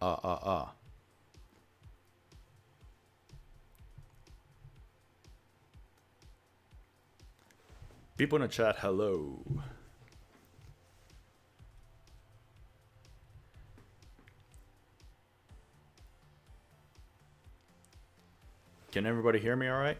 Ah. People in the chat, hello. Can everybody hear me all right?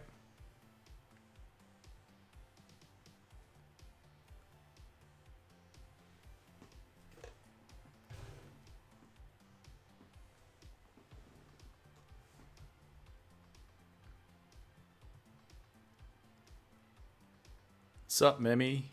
Sup, Mimi?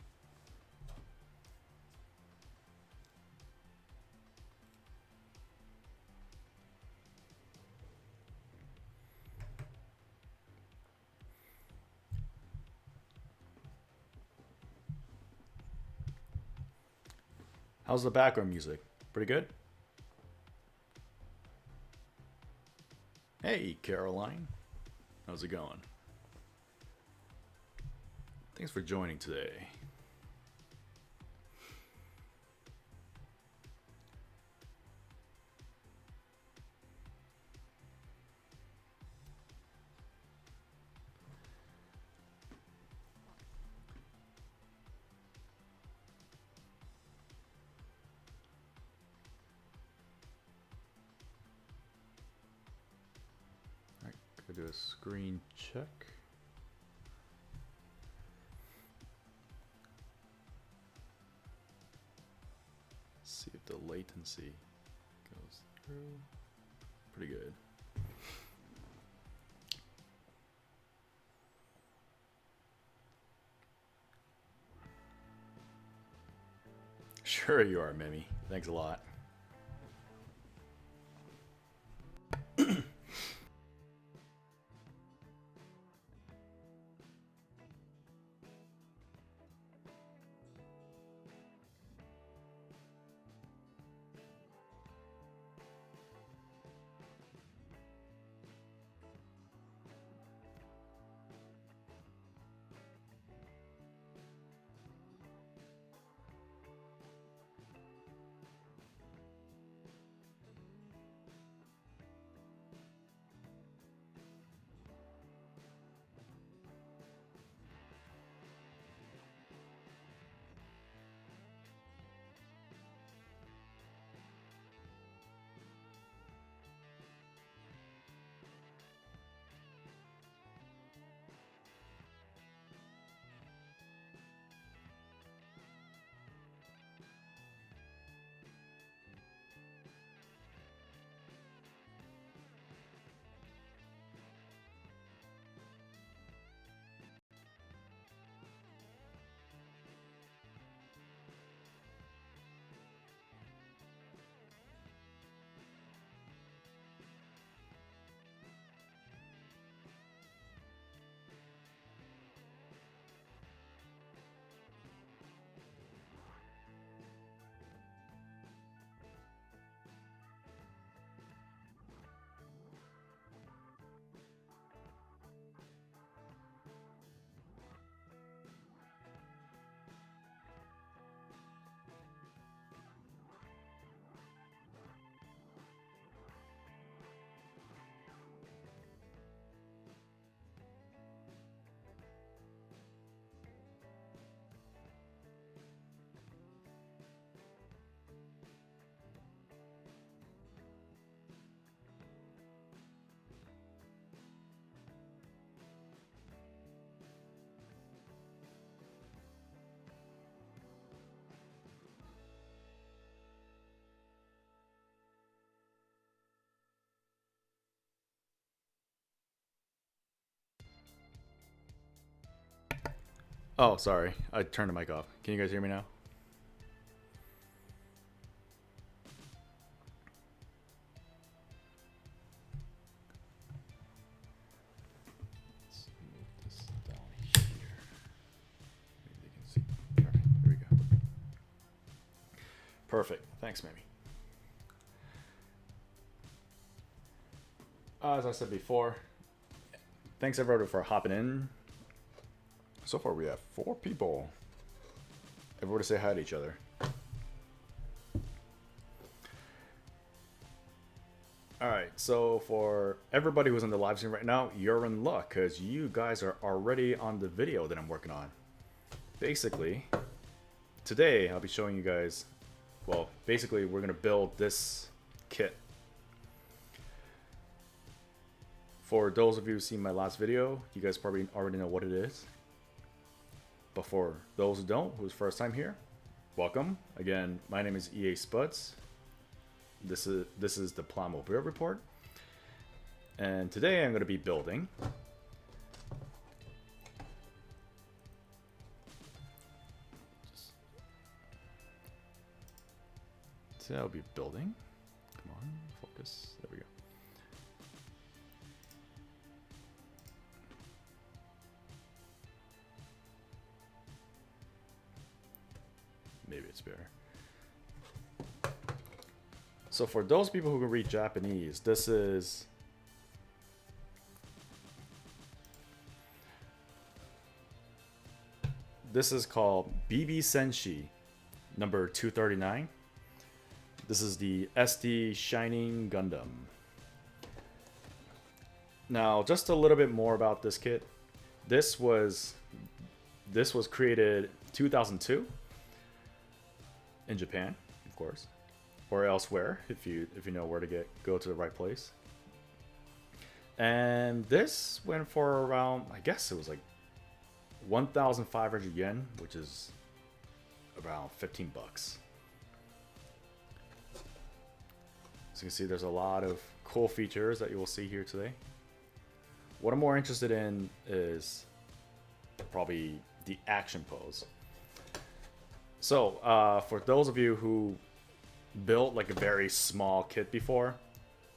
How's the background music? Pretty good? Hey, Caroline. How's it going? Thanks for joining today. Alright, go do a screen check. See if the latency goes through. Pretty good. Sure you are, Mimi. Thanks a lot. Oh, sorry. I turned the mic off. Can you guys hear me now? Let's move this down here. Maybe they can see. All right, here we go. Perfect. Thanks, Mimi. As I said before, thanks everybody for hopping in. So far we have 4 people. Everybody say hi to each other. Alright, so for everybody who's on the live stream right now, you're in luck because you guys are already on the video that I'm working on. Basically, today I'll be showing you guys, well, basically we're going to build this kit. For those of you who've seen my last video, you guys probably already know what it is. But for those who don't, who's first time here, welcome. Again, my name is EA Spuds. This is the Plamo Build Report. And today I'm going to be building today I'll be building. Come on, focus. There we go. Maybe it's better. So for those people who can read Japanese, this is called BB Senshi number 239. This is the SD Shining Gundam. Now, just a little bit more about this kit. This was created 2002 in Japan, of course, or elsewhere if you know where to go to the right place. And this went for around, I guess it was like 1,500 yen, which is around 15 bucks. So you can see there's a lot of cool features that you will see here today. What I'm more interested in is probably the action pose. So for those of you who built like a very small kit before,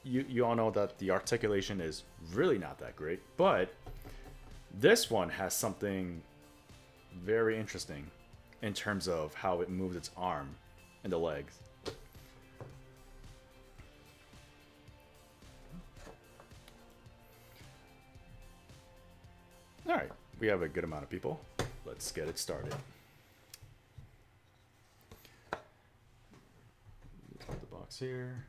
you all know that the articulation is really not that great, but this one has something very interesting in terms of how it moves its arm and the legs. Alright, we have a good amount of people. Let's get it started. Put the box here.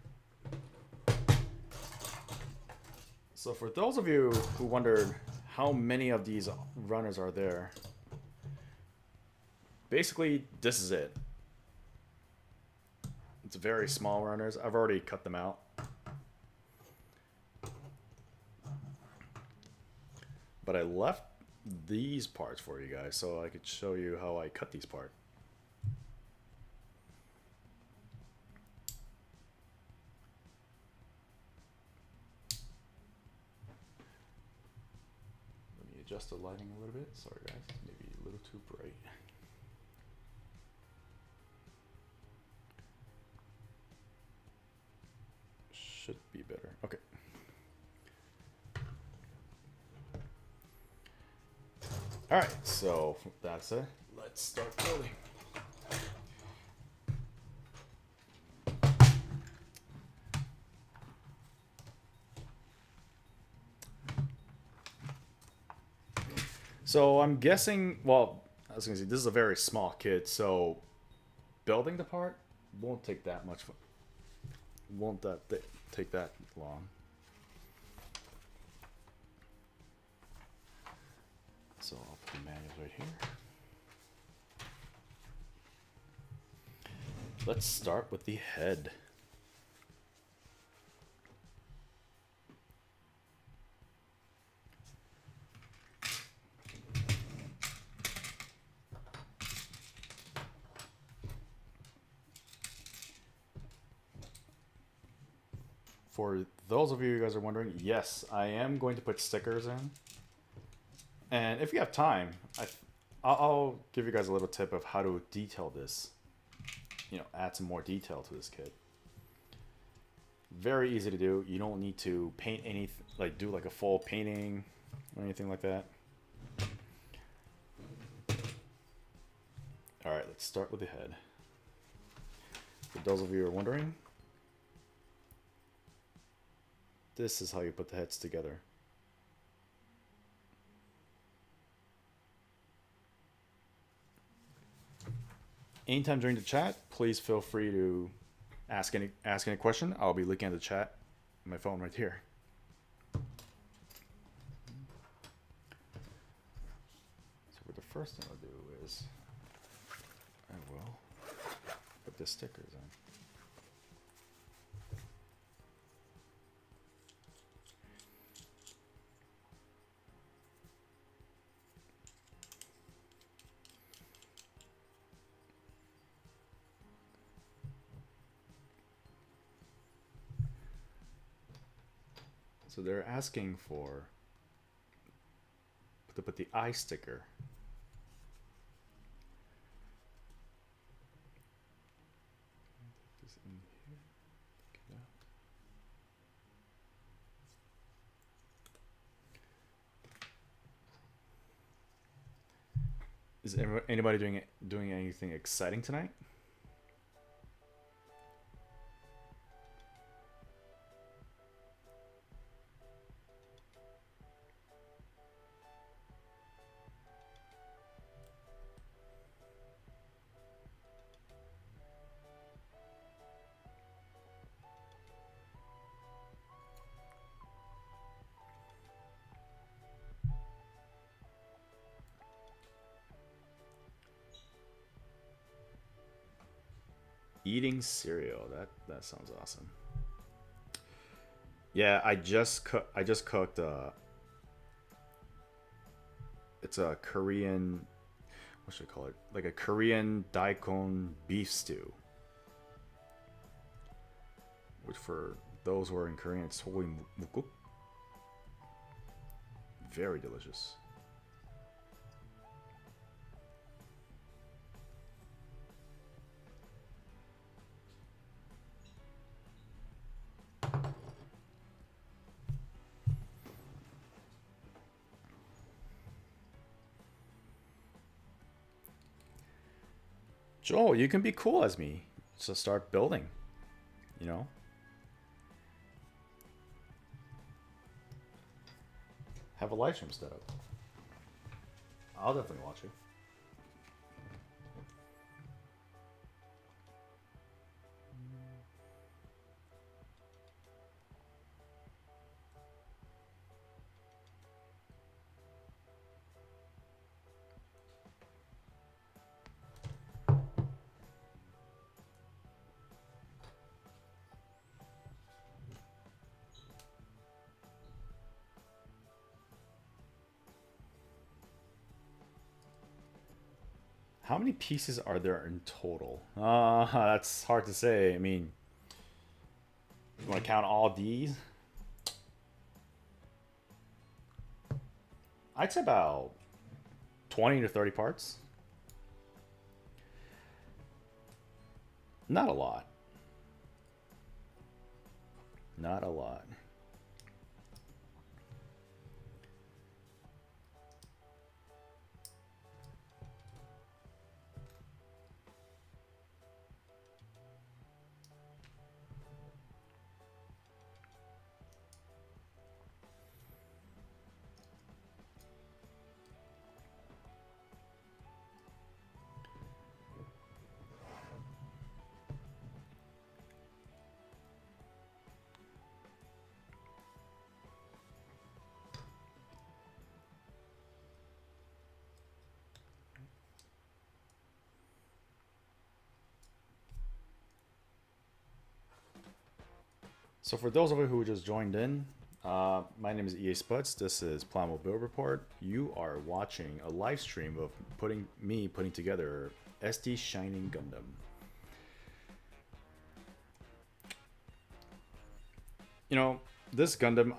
So for those of you who wondered how many of these runners are there, basically this is it. It's very small runners. I've already cut them out. But I left these parts for you guys so I could show you how I cut these parts. Let me adjust the lighting a little bit. Sorry guys, maybe a little too bright. Should be better. Okay. All right, so that's it. Let's start building. So I'm guessing, well, I was gonna say this is a very small kit, so building the part won't take that much. Won't take that long. So I'll put the manuals right here. Let's start with the head. For those of you guys are wondering, yes, I am going to put stickers in. And if you have time, I'll give you guys a little tip of how to detail this. You know, add some more detail to this kit. Very easy to do. You don't need to paint anything, like do like a full painting or anything like that. All right, let's start with the head. For those of you who are wondering, this is how you put the heads together. Anytime during the chat, please feel free to ask any question. I'll be looking at the chat my phone right here. So what the first thing I'll do is I will put the stickers on. So they're asking for to put the eye sticker. This in here. Is anybody doing anything exciting tonight? Eating cereal. That sounds awesome. Yeah, I just cooked. It's a Korean. What should I call it? Like a Korean daikon beef stew. Which for those who are in Korean, it's soy mukuk. Very delicious. Joel, you can be cool as me. So start building, you know? Have a live stream set up. I'll definitely watch it. How many pieces are there in total? That's hard to say. I mean, you want to count all these? I'd say about 20 to 30 parts. Not a lot. Not a lot. So for those of you who just joined in, my name is EA Sputs. This is Plamo Build Report. You are watching a live stream of me putting together SD Shining Gundam. You know, this Gundam,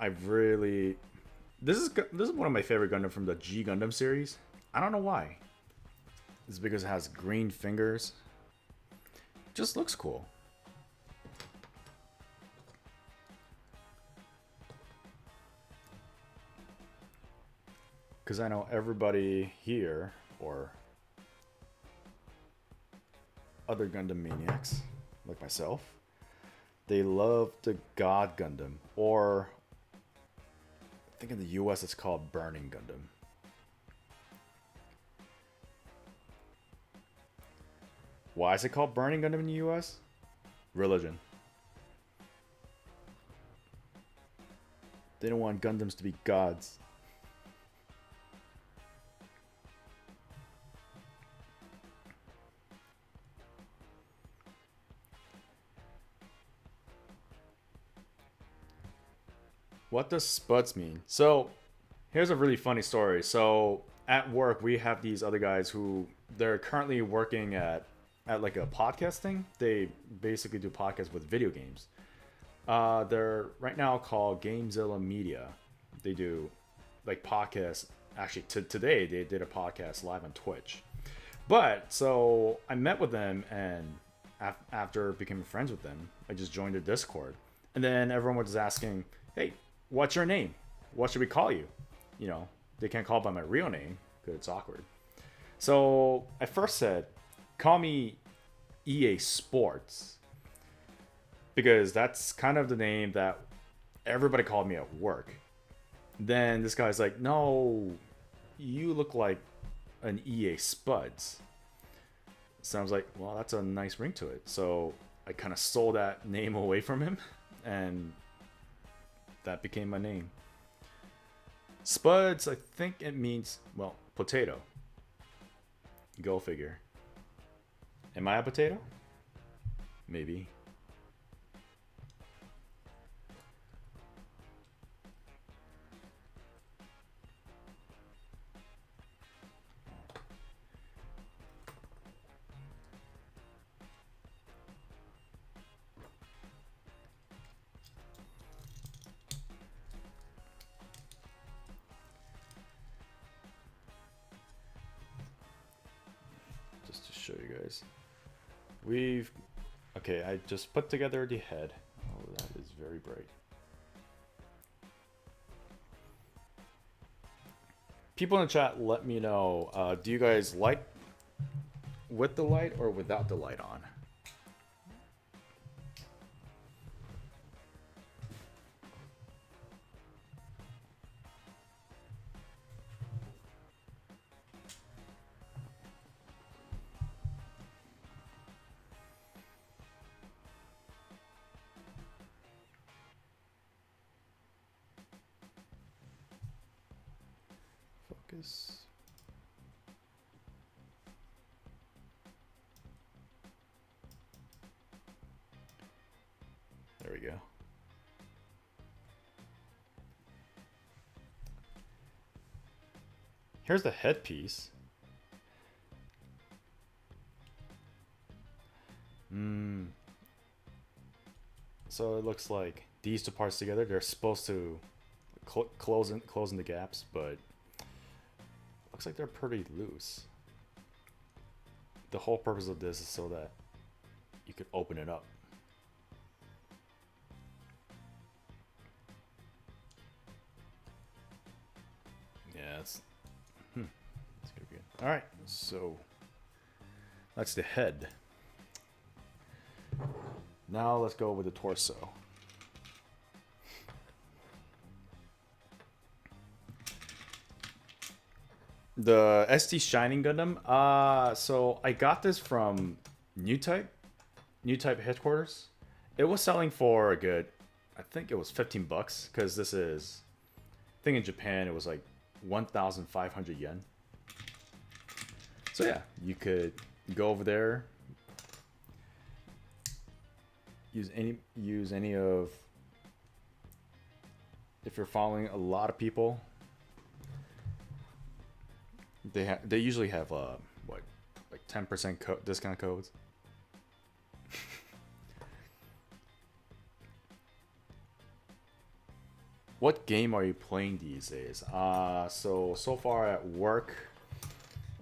this is one of my favorite Gundam from the G Gundam series. I don't know why. It's because it has green fingers. Just looks cool. Because I know everybody here, or other Gundam maniacs, like myself, they love the God Gundam, or I think in the US it's called Burning Gundam. Why is it called Burning Gundam in the US? Religion. They don't want Gundams to be gods. What does spuds mean? So, here's a really funny story. So, at work, we have these other guys who they're currently working at like a podcast thing. They basically do podcasts with video games. They're right now called Gamezilla Media. They do like podcasts. Actually, today they did a podcast live on Twitch. But so I met with them, and after becoming friends with them, I just joined their Discord, and then everyone was asking, "Hey, what's your name? What should we call you?" You know, they can't call by my real name because it's awkward. So I first said, "Call me EA Sports," because that's kind of the name that everybody called me at work. Then this guy's like, "No, you look like an EA Spuds." So I was like, well, that's a nice ring to it. So I kind of stole that name away from him, and that became my name. Spuds, I think it means, well, potato. Go figure. Am I a potato? Maybe. Just to show you guys. Okay, I just put together the head. Oh, that is very bright. People in the chat, let me know. Do you guys like with the light or without the light on? Focus. There we go. Here's the headpiece. So it looks like these two parts together, they're supposed to close in the gaps, but looks like they're pretty loose. The whole purpose of this is so that you could open it up. Yeah, it's gonna be good. All right, so that's the head. Now let's go with the torso. The ST Shining Gundam. So I got this from New Type headquarters. It was selling for a good, I think it was $15, because this is, I think in Japan it was like 1,500 yen. So yeah, you could go over there, use any of, if you're following a lot of people, they usually have what, like 10% discount codes. What game are you playing these days? So far at work,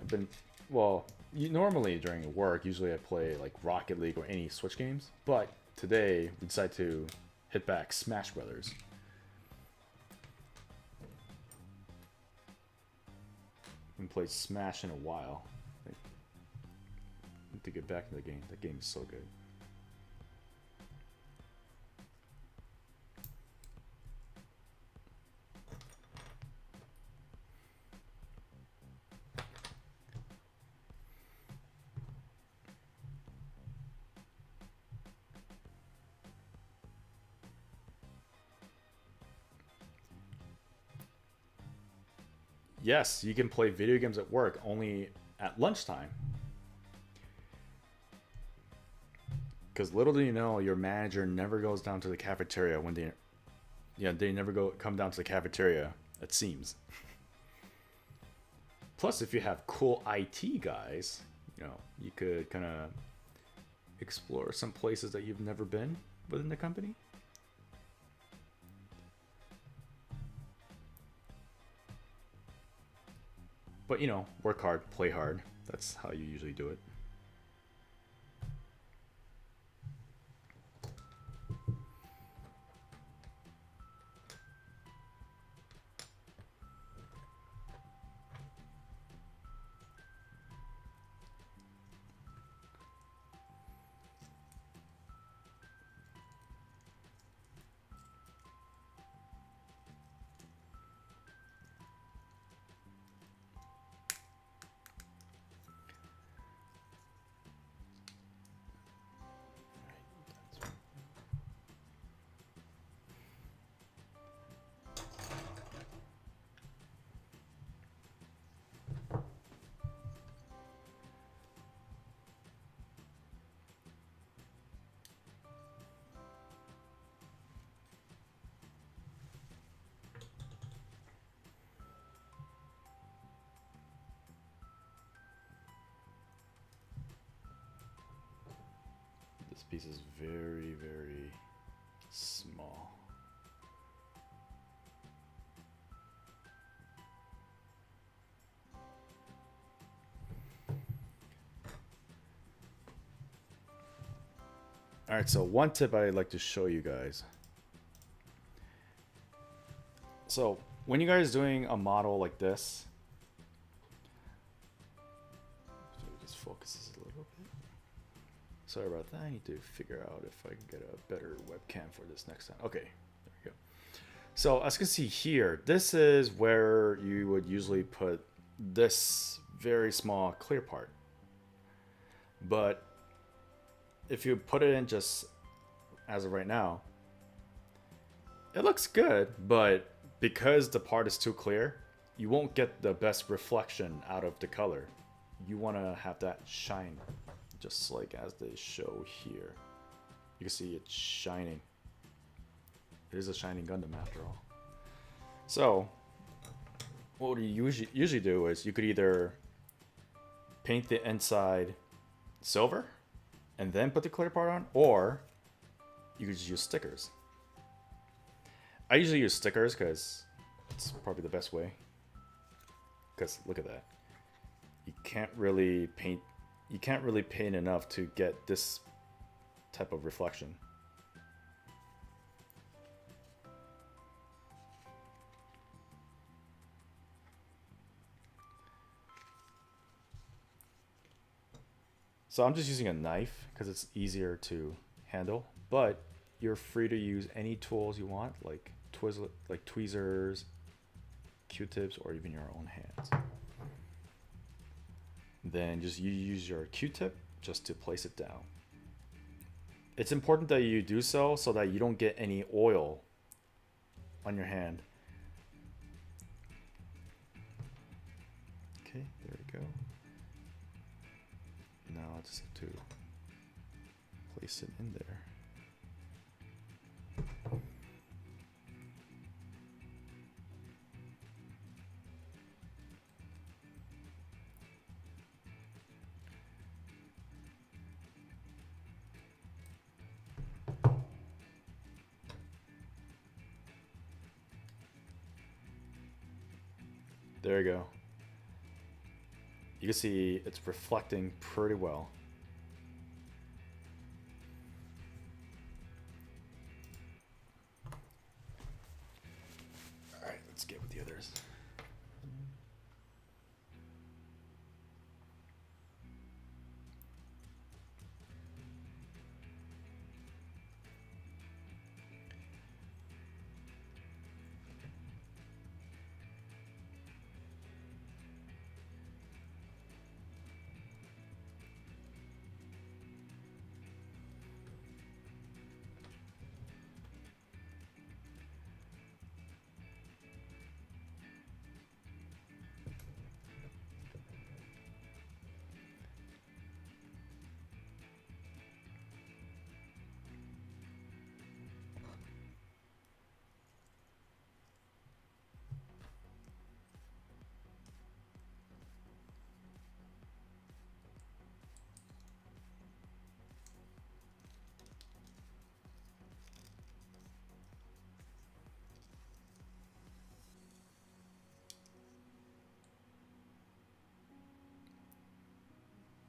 I've been, well, normally during work, usually I play like Rocket League or any Switch games, but today we decided to hit back Smash Brothers. I haven't played Smash in a while. I need to get back into the game. That game is so good. yes, you can play video games at work only at lunchtime. Because little do you know, your manager never goes down to the cafeteria when they never come down to the cafeteria, it seems. Plus, if you have cool IT guys, you could kind of explore some places that you've never been within the company. But, work hard, play hard. That's how you usually do it. This piece is very, very small. Alright, so one tip I'd like to show you guys. So when you guys doing a model like this, so it just focuses a little bit. Sorry about that. I need to figure out if I can get a better webcam for this next time. Okay, there we go. So as you can see here, this is where you would usually put this very small clear part. But if you put it in just as of right now, it looks good, but because the part is too clear, you won't get the best reflection out of the color. You want to have that shine, just like as they show here. You can see it's shining. It is a shining Gundam after all. So what you usually do is you could either paint the inside silver and then put the clear part on, or you could just use stickers. I usually use stickers because it's probably the best way. Because look at that. You can't really paint enough to get this type of reflection. So I'm just using a knife because it's easier to handle, but you're free to use any tools you want, like tweezers, Q-tips, or even your own hands. Then just you use your Q-tip just to place it down. It's important that you do so that you don't get any oil on your hand. Okay, there we go. Now I just have to place it in there. There you go. You can see it's reflecting pretty well. All right, let's get with the others.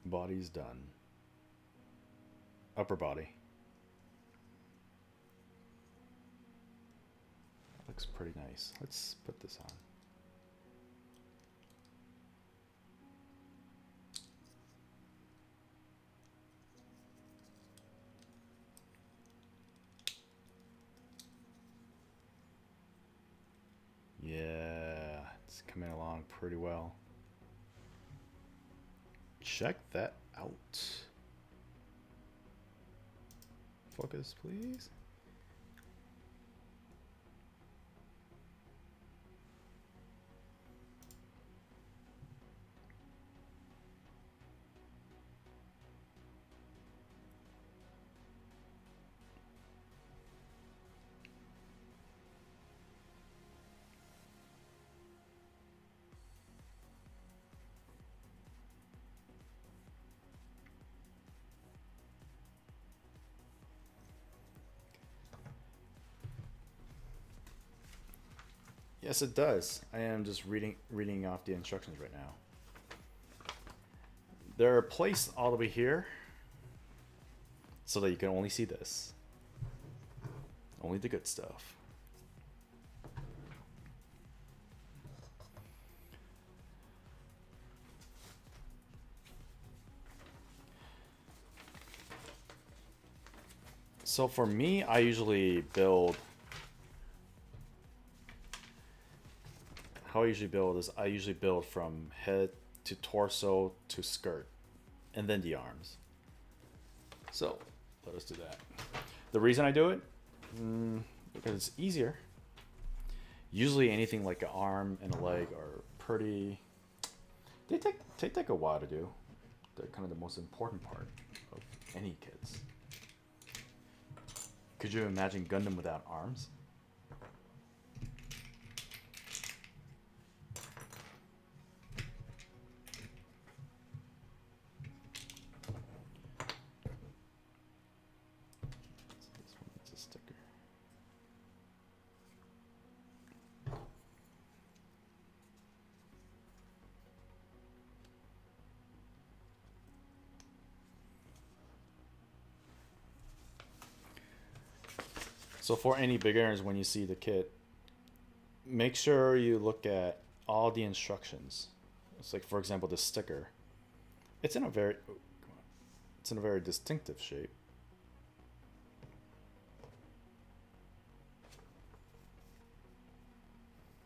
Body's done. Upper body. Looks pretty nice. Let's put this on. Yeah, it's coming along pretty well. Check that out. Focus, please. Yes, it does. I am just reading off the instructions right now. They're placed all the way here so that you can only see this. Only the good stuff. So for me, I usually build... How I usually build is I usually build from head to torso to skirt and then the arms. So let us do that. The reason I do it, because it's easier. Usually anything like an arm and a leg are pretty, they take a while to do. They're kind of the most important part of any kids. Could you imagine Gundam without arms? So for any beginners, when you see the kit, make sure you look at all the instructions. It's like, for example, the sticker. It's in a very distinctive shape.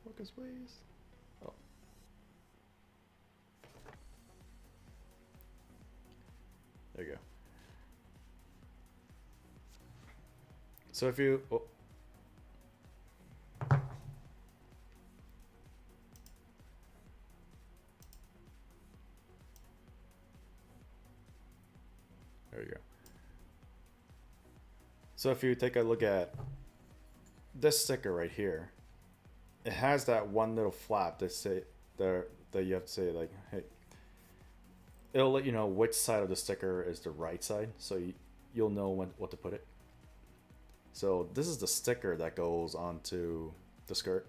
Focus, please. Oh. There you go. So if you... Oh. There you go. So if you take a look at this sticker right here, it has that one little flap that say there that you have to say like, hey, it'll let you know which side of the sticker is the right side, so you'll know what to put it. So this is the sticker that goes onto the skirt.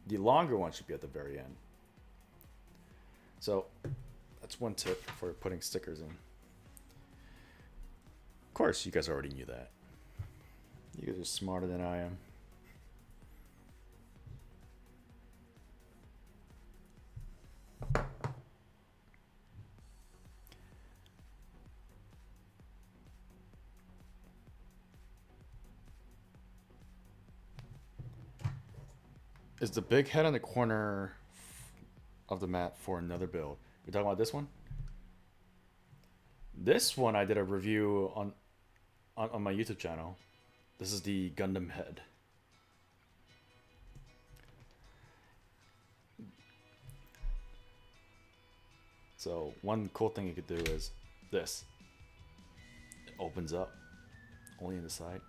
The longer one should be at the very end. So that's one tip for putting stickers in. Of course, you guys already knew that. You guys are smarter than I am. Is the big head on the corner of the mat for another build? You're talking about this one? This one I did a review on my YouTube channel. This is the Gundam head. So one cool thing you could do is this. It opens up only in the side.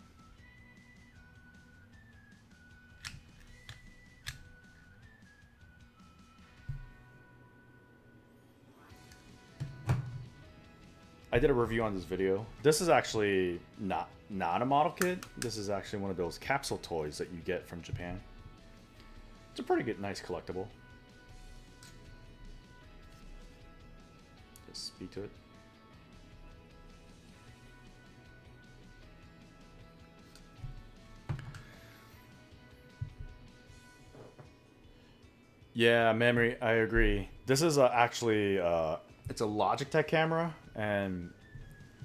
I did a review on this video. This is actually not a model kit. This is actually one of those capsule toys that you get from Japan. It's a pretty good, nice collectible. speak to it. Yeah, memory. I agree. This is actually it's a Logitech camera, and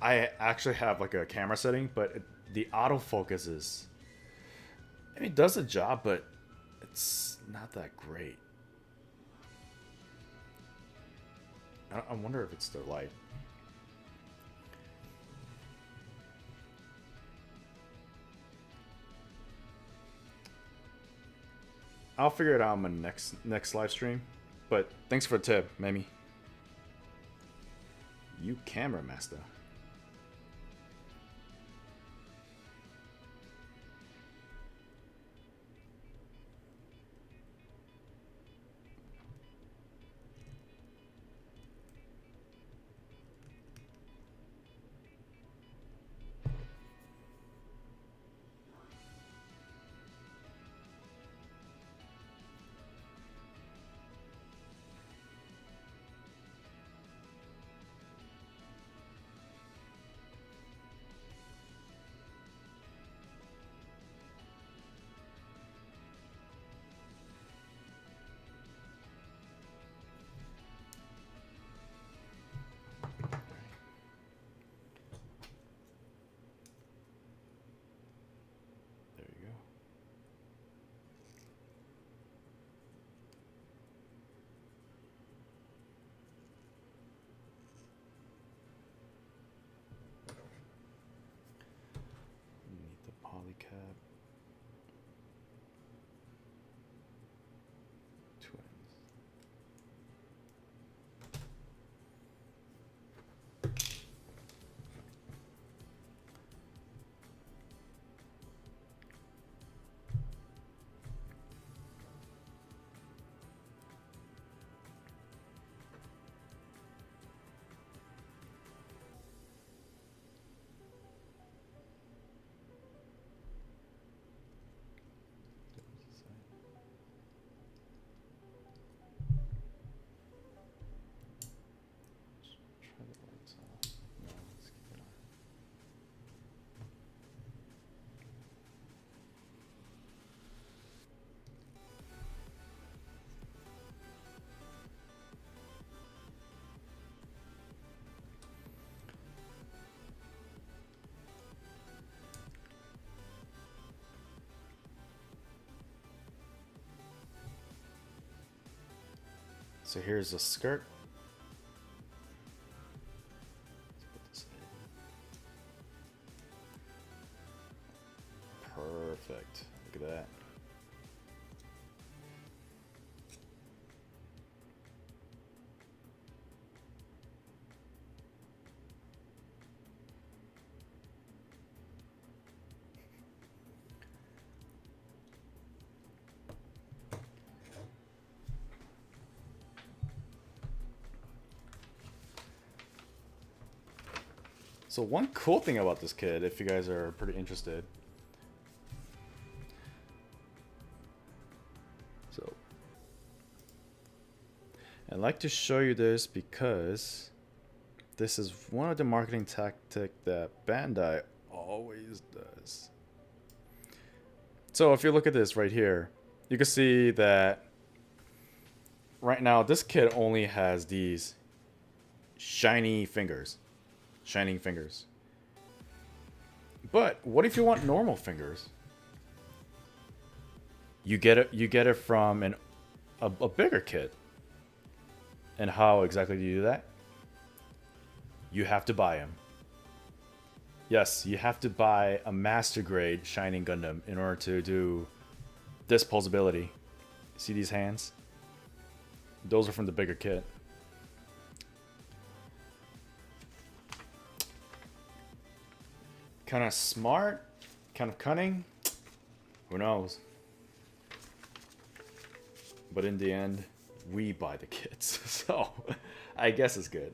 I actually have like a camera setting, but the autofocus is. I mean, it does the job, but it's not that great. I wonder if it's the light. I'll figure it out on my next live stream. But thanks for the tip, Mamie. You camera master. There you go. Need the polycap. Twins. Try the lights off. No, let's keep it on. So here's a skirt. Let's put this in. Perfect. Look at that. So one cool thing about this kid, if you guys are pretty interested. So I'd like to show you this because this is one of the marketing tactic that Bandai always does. So if you look at this right here, you can see that right now this kid only has these shining fingers. But what if you want normal fingers? You get it from a bigger kit. And how exactly do you do that? You have to buy them. Yes, you have to buy a master grade Shining Gundam in order to do this posability. See these hands? Those are from the bigger kit. Kind of smart, kind of cunning. Who knows? But in the end, we buy the kits, so I guess it's good.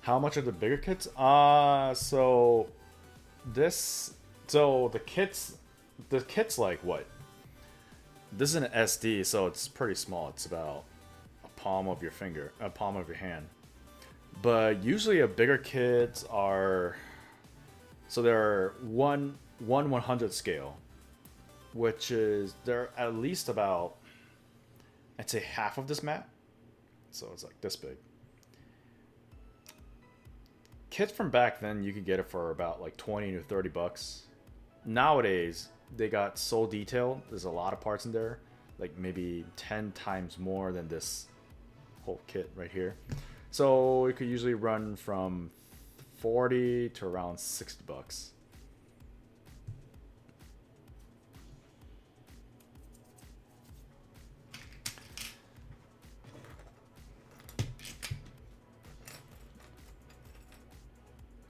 How much are the bigger kits? So this, so the kit's like what? This is an SD, so it's pretty small. It's about a palm of your finger, a palm of your hand. But usually a bigger kits are, so they're one 100 scale, which is, they're at least about, I'd say half of this map. So it's like this big. Kits from back then, you could get it for about like 20 to 30 bucks. Nowadays, they got so detailed. There's a lot of parts in there, like maybe 10 times more than this whole kit right here. So it could usually run from 40 to around 60 bucks.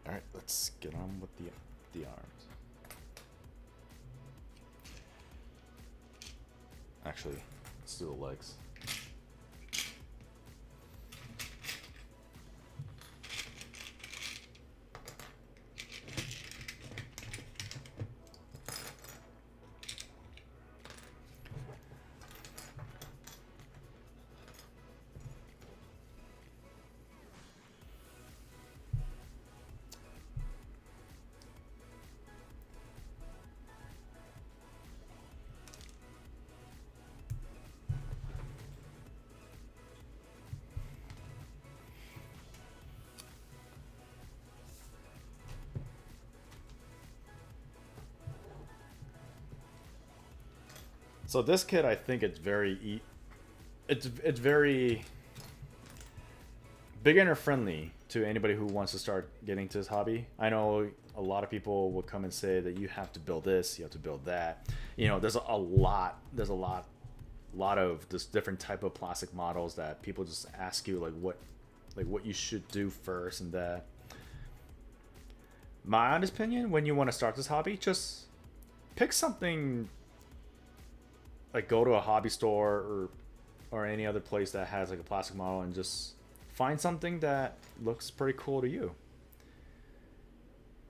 All right, let's get on with the arms. Actually, let's do the legs. So this kit, I think it's very, it's very beginner friendly to anybody who wants to start getting to this hobby. I know a lot of people will come and say that you have to build this, you have to build that. You know, there's a lot of this different type of plastic models that people just ask you like what you should do first and that. My honest opinion, when you want to start this hobby, just pick something. Like go to a hobby store or any other place that has like a plastic model and just find something that looks pretty cool to you.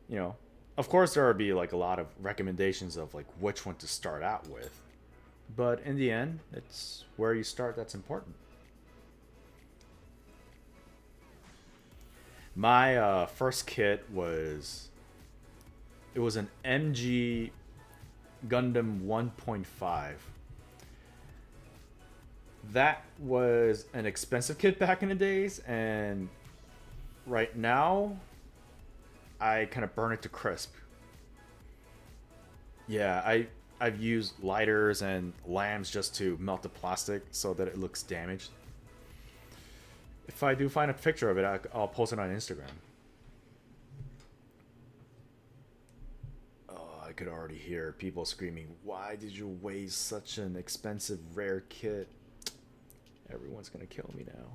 You know, of course there would be like a lot of recommendations of like which one to start out with, but in the end, it's where you start that's important. My first kit was, it was an MG Gundam 1.5. That was an expensive kit back in the days, and right now I kind of burn it to crisp. Yeah, I've used lighters and lamps just to melt the plastic so that it looks damaged. If I do find a picture of it, I'll post it on Instagram. Oh, I could already hear people screaming, "Why did you waste such an expensive rare kit?" Everyone's gonna kill me now.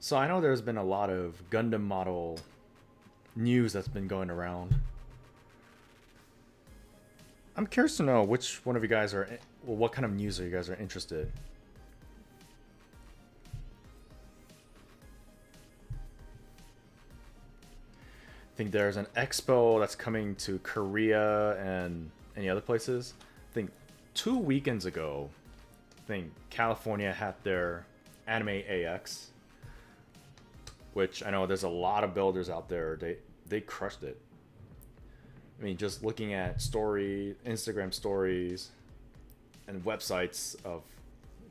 So I know there's been a lot of Gundam model news that's been going around. I'm curious to know which one of you guys are, well, what kind of news are you guys are interested? I think there's an expo that's coming to Korea and any other places. I think 2 weekends ago, I think California had their Anime AX, which I know there's a lot of builders out there. They crushed it. I mean, just looking at Instagram stories, and websites of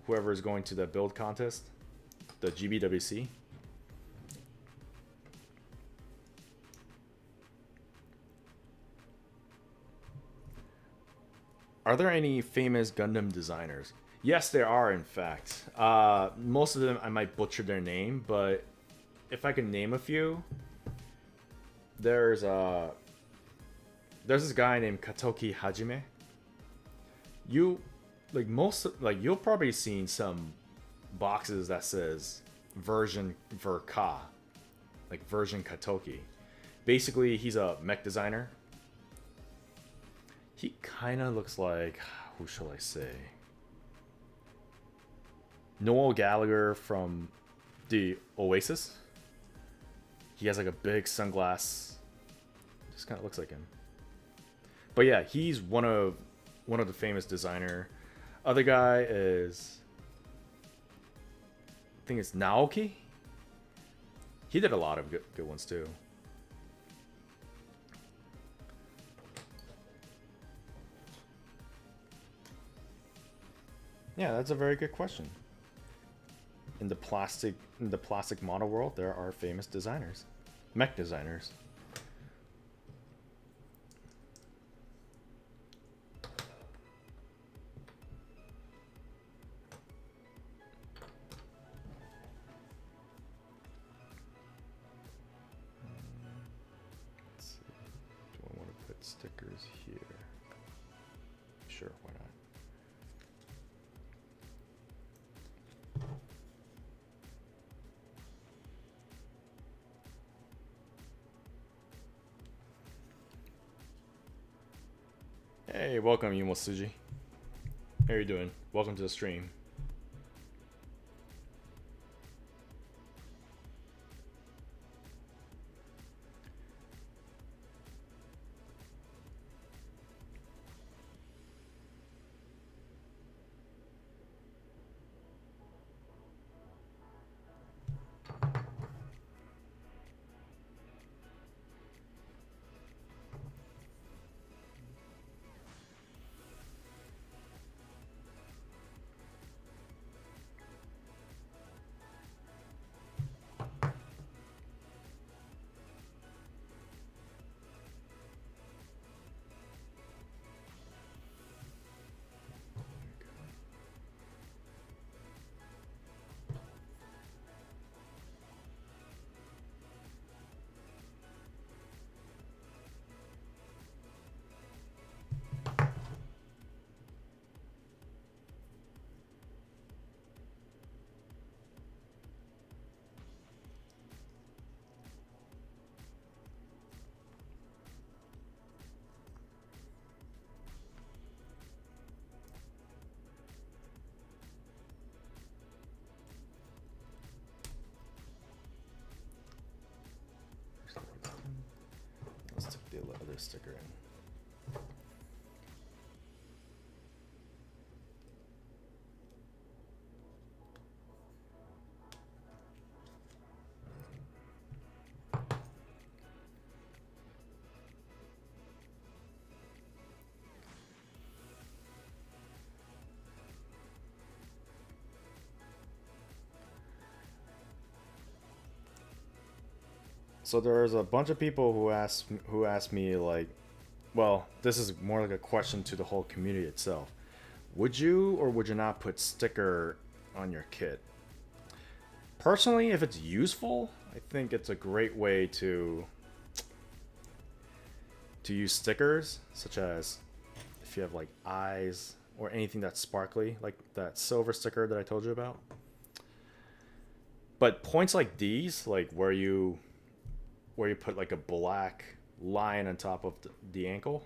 whoever is going to the build contest, the GBWC. Are there any famous Gundam designers? Yes, there are, in fact. Most of them, I might butcher their name, but if I can name a few, there's this guy named Katoki Hajime. You you'll probably seen some boxes that says version Verka, like version Katoki. Basically, he's a mech designer. He kind of looks like, who shall I say? Noel Gallagher from the Oasis. He has like a big sunglass. Just kind of looks like him. But yeah, he's one of the famous designer. Other guy is, I think it's Naoki. He did a lot of good ones too. Yeah, that's a very good question. In the plastic model world, there are famous designers, mech designers. Let's see. Do I want to put stickers here? Sure, why not? Hey, welcome, Yumosuji. How are you doing? Welcome to the stream. Let's stick the other sticker in. So there's a bunch of people who asked me like, well, this is more like a question to the whole community itself. Would you or would you not put sticker on your kit? Personally, if it's useful, I think it's a great way to use stickers, such as if you have like eyes or anything that's sparkly, like that silver sticker that I told you about. But points like these, like where you put like a black line on top of the ankle.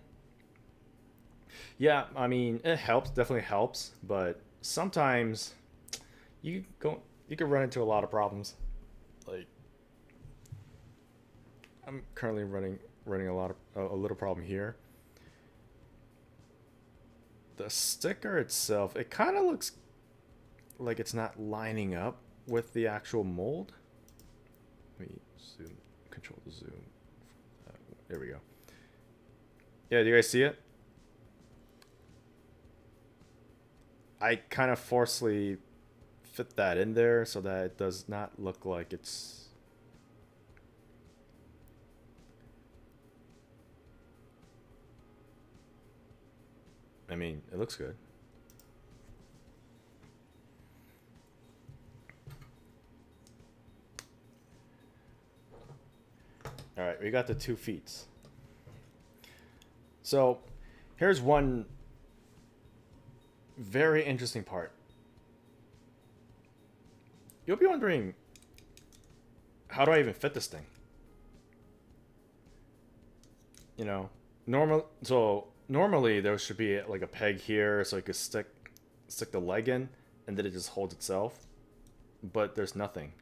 Yeah, I mean, it helps, definitely helps, but sometimes you can run into a lot of problems. Like I'm currently running a little problem here. The sticker itself, it kind of looks like it's not lining up with the actual mold. Let me zoom, control the zoom. There we go. Yeah, do you guys see it? I kind of forcefully fit that in there so that it does not look like it's... I mean, it looks good. All right, we got the 2 feet. So here's one very interesting part. You'll be wondering, how do I even fit this thing? You know, normally there should be like a peg here so you could stick the leg in, and then it just holds itself. But there's nothing.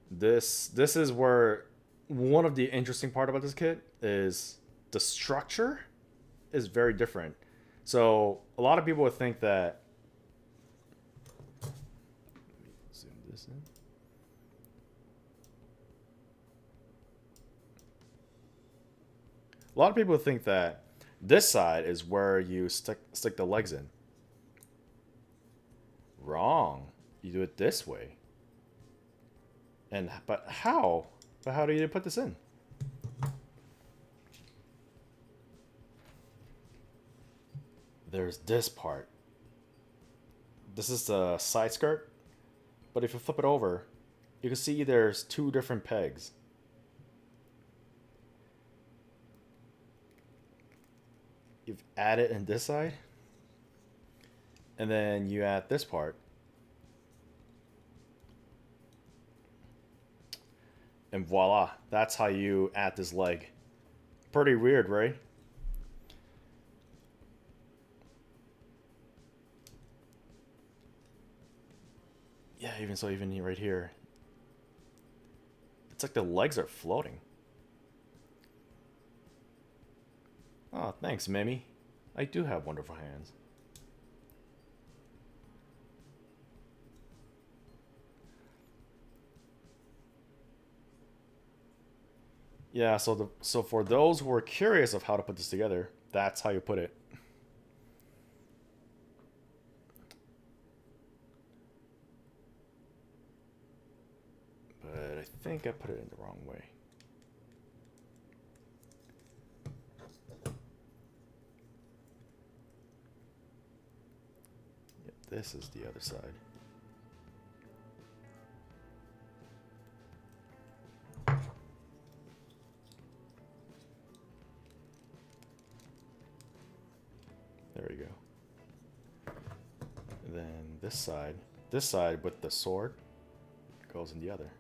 This is where one of the interesting part about this kit is the structure is very different. So a lot of people would think that. Let me zoom this in. A lot of people think that this side is where you stick the legs in. Wrong. You do it this way. But how? But how do you put this in? There's this part. This is the side skirt. But if you flip it over, you can see there's 2 different pegs. You've added in this side. And then you add this part. And voila, that's how you add this leg. Pretty weird, right? Yeah, even right here. It's like the legs are floating. Oh, thanks, Mimi. I do have wonderful hands. Yeah, so for those who are curious of how to put this together, that's how you put it. But I think I put it in the wrong way. Yep, this is the other side. There we go. And then this side with the sword goes in the other.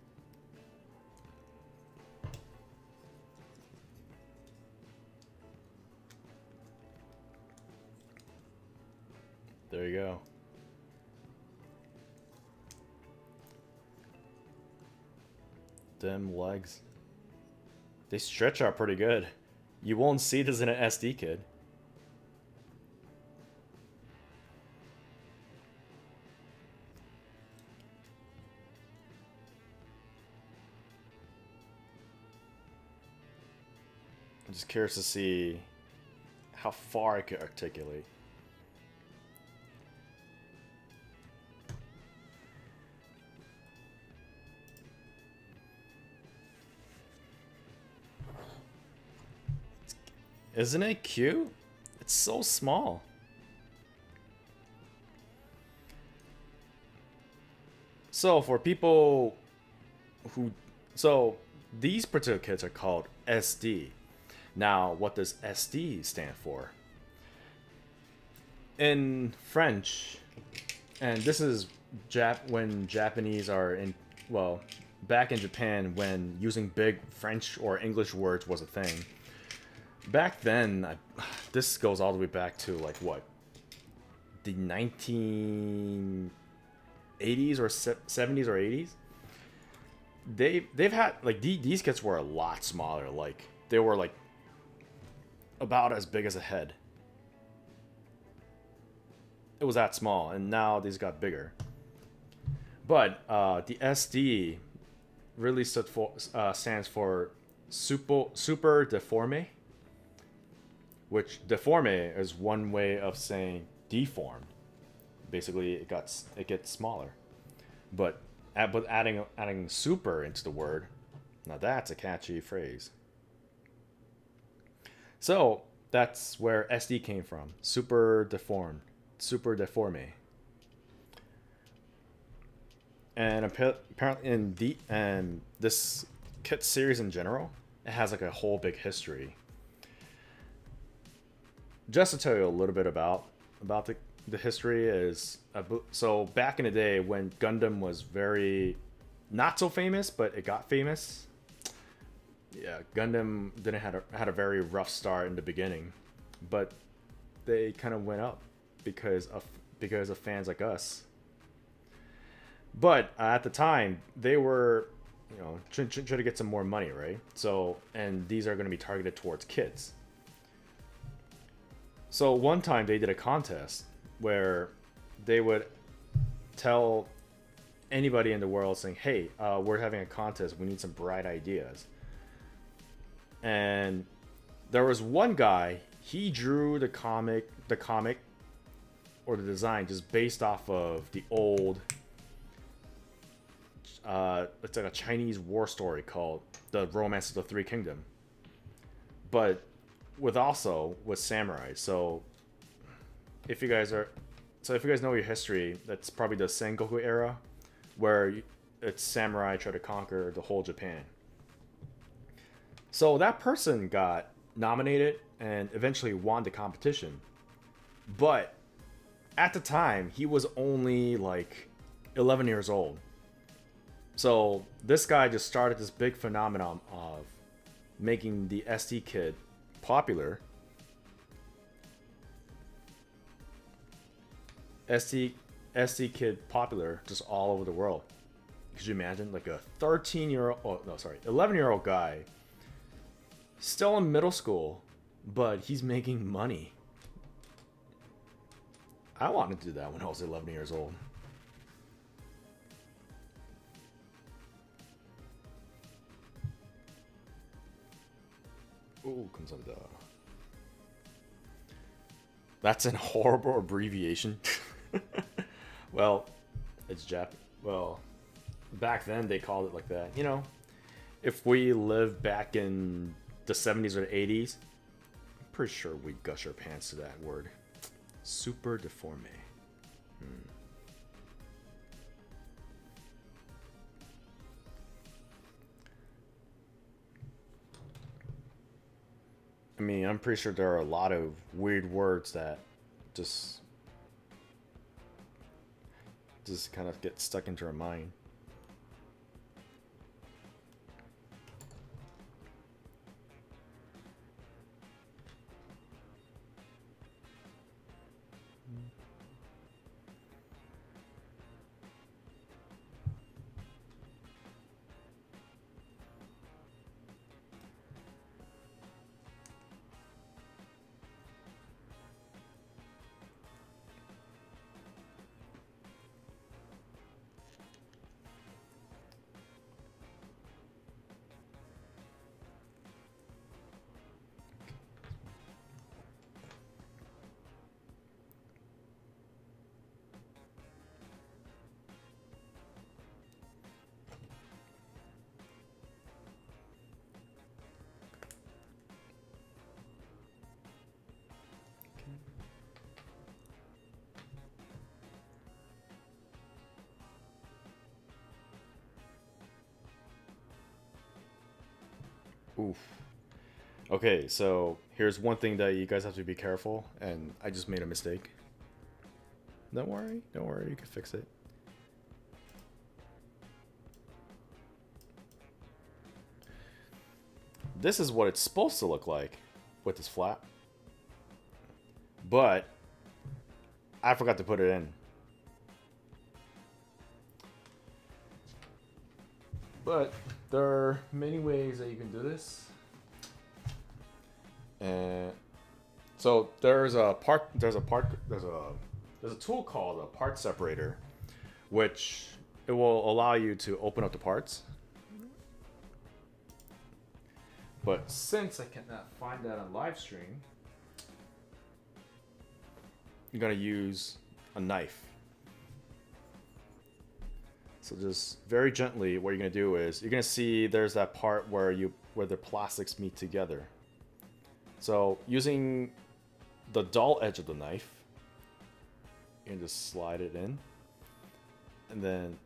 There you go. Them legs. They stretch out pretty good. You won't see this in an SD kit. I'm just curious to see how far I could articulate. Isn't it cute? It's so small. So for people who... So these particular kits are called SD. Now, what does SD stand for? In French, and this is when Japanese are in... Well, back in Japan when using big French or English words was a thing. Back then, this goes all the way back to like what? The 1980s or 70s or 80s? They've had like these kits were a lot smaller. Like they were like about as big as a head. It was that small, and now these got bigger. But the SD really stands for super deforme, which deforme is one way of saying deformed. Basically, it gets smaller, but adding super into the word, now that's a catchy phrase. So that's where SD came from. Super deformed, super deforme. And apparently in this Kit series in general, it has like a whole big history. Just to tell you a little bit about the history is, so back in the day when Gundam was very not so famous, but it got famous. Yeah, Gundam didn't had a very rough start in the beginning, but they kind of went up because of fans like us. But at the time, they were, trying to get some more money, right? So, and these are going to be targeted towards kids. So one time they did a contest where they would tell anybody in the world saying, "Hey, we're having a contest. We need some bright ideas." And there was one guy. He drew the comic or the design just based off of the old. It's like a Chinese war story called "The Romance of the Three Kingdom," but with samurai. So if you guys know your history, that's probably the Sengoku era, where it's samurai try to conquer the whole Japan. So that person got nominated and eventually won the competition. But at the time, he was only like 11 years old. So this guy just started this big phenomenon of making the ST kid popular. ST kid popular just all over the world. Could you imagine like a 11-year-old guy still in middle school, but he's making money. I wanted to do that when I was 11 years old. Ooh, 감사합니다. That's a horrible abbreviation. Well, it's Jap. Well, back then they called it like that. If we lived back in the 70s or the 80s, I'm pretty sure we'd gush our pants to that word. Super deforme. I mean, I'm pretty sure there are a lot of weird words that just kind of get stuck into our mind. Oof. Okay, so here's one thing that you guys have to be careful, and I just made a mistake. Don't worry, you can fix it. This is what it's supposed to look like with this flap. But I forgot to put it in. But there are many ways that you can do this. And so there's a tool called a part separator, which it will allow you to open up the parts. But since I cannot find that on live stream, you're gonna use a knife. So just very gently, what you're gonna do is you're gonna see there's that part where the plastics meet together. So using the dull edge of the knife, you can just slide it in, and then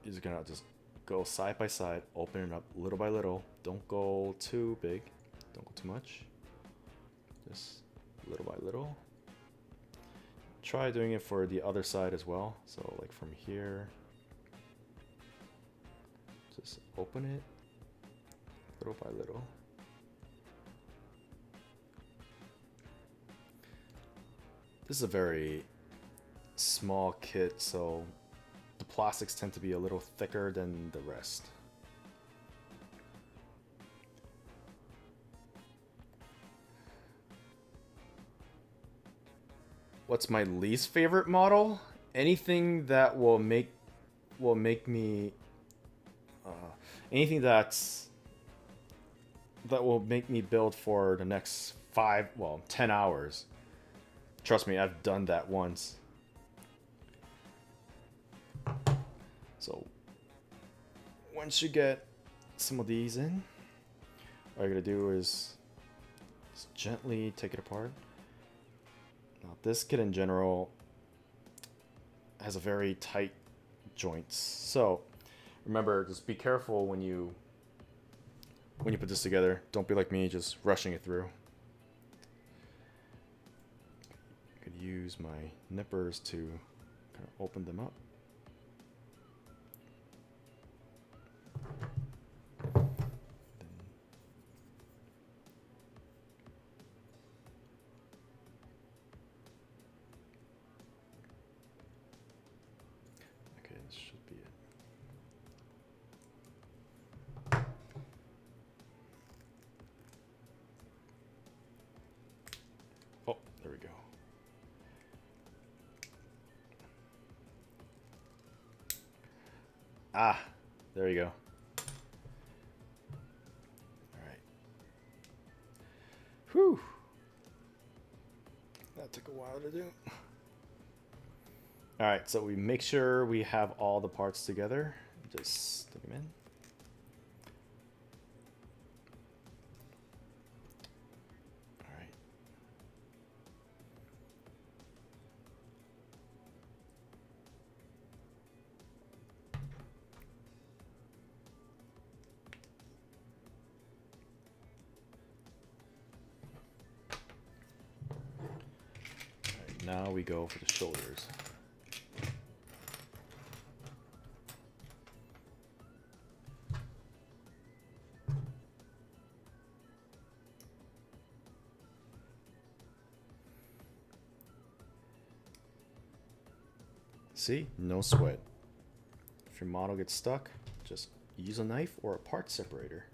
you're just gonna just go side by side, open it up little by little. Don't go too big, don't go too much. Just little by little. Try doing it for the other side as well. So like from here, just open it little by little. This is a very small kit, so the plastics tend to be a little thicker than the rest. What's my least favorite model? Anything that will make me anything that will make me build for the next 10 hours. Trust me, I've done that once. So once you get some of these in, all you're gonna do is just gently take it apart. Now this kit in general has a very tight joints, so remember, just be careful when you put this together. Don't be like me, just rushing it through. I could use my nippers to kind of open them up. Okay, this should be it. Oh, there we go. Ah, there you go. All right. Whew. That took a while to do. All right, so we make sure we have all the parts together. Just stick them in. All right. Now we go for the shoulders. See, no sweat. If your model gets stuck, just use a knife or a part separator.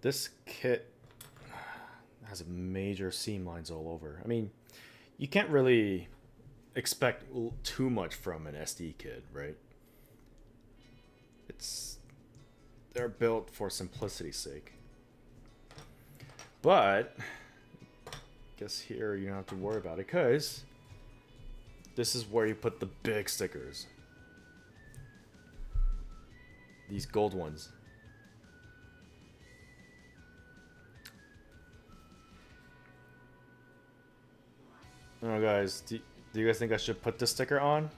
This kit has major seam lines all over. I mean, you can't really expect too much from an SD kit, right? They're built for simplicity's sake. But I guess here you don't have to worry about it, because this is where you put the big stickers. These gold ones. Oh, guys, do you guys think I should put this sticker on?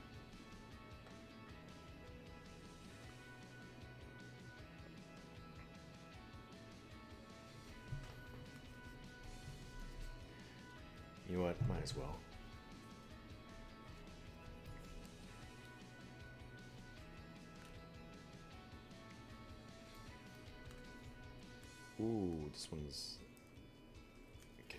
You know what? Might as well. Ooh, this one's... okay.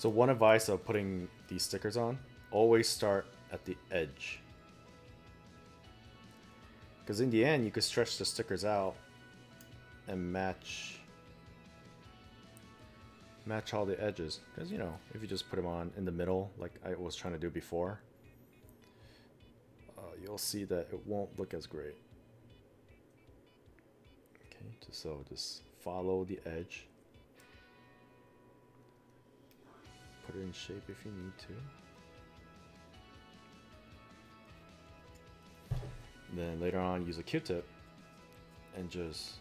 So one advice of putting these stickers on, always start at the edge. Because in the end, you could stretch the stickers out and match all the edges. Because, you know, if you just put them on in the middle, like I was trying to do before, you'll see that it won't look as great. Okay, so just follow the edge. Put it in shape if you need to. Then later on, use a Q-tip and just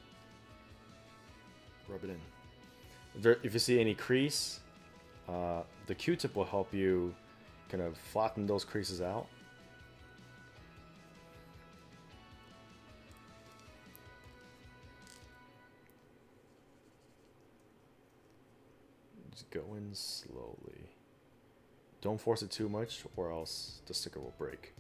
rub it in. If you see any crease, the Q-tip will help you kind of flatten those creases out. Just go in slowly. Don't force it too much or else the sticker will break.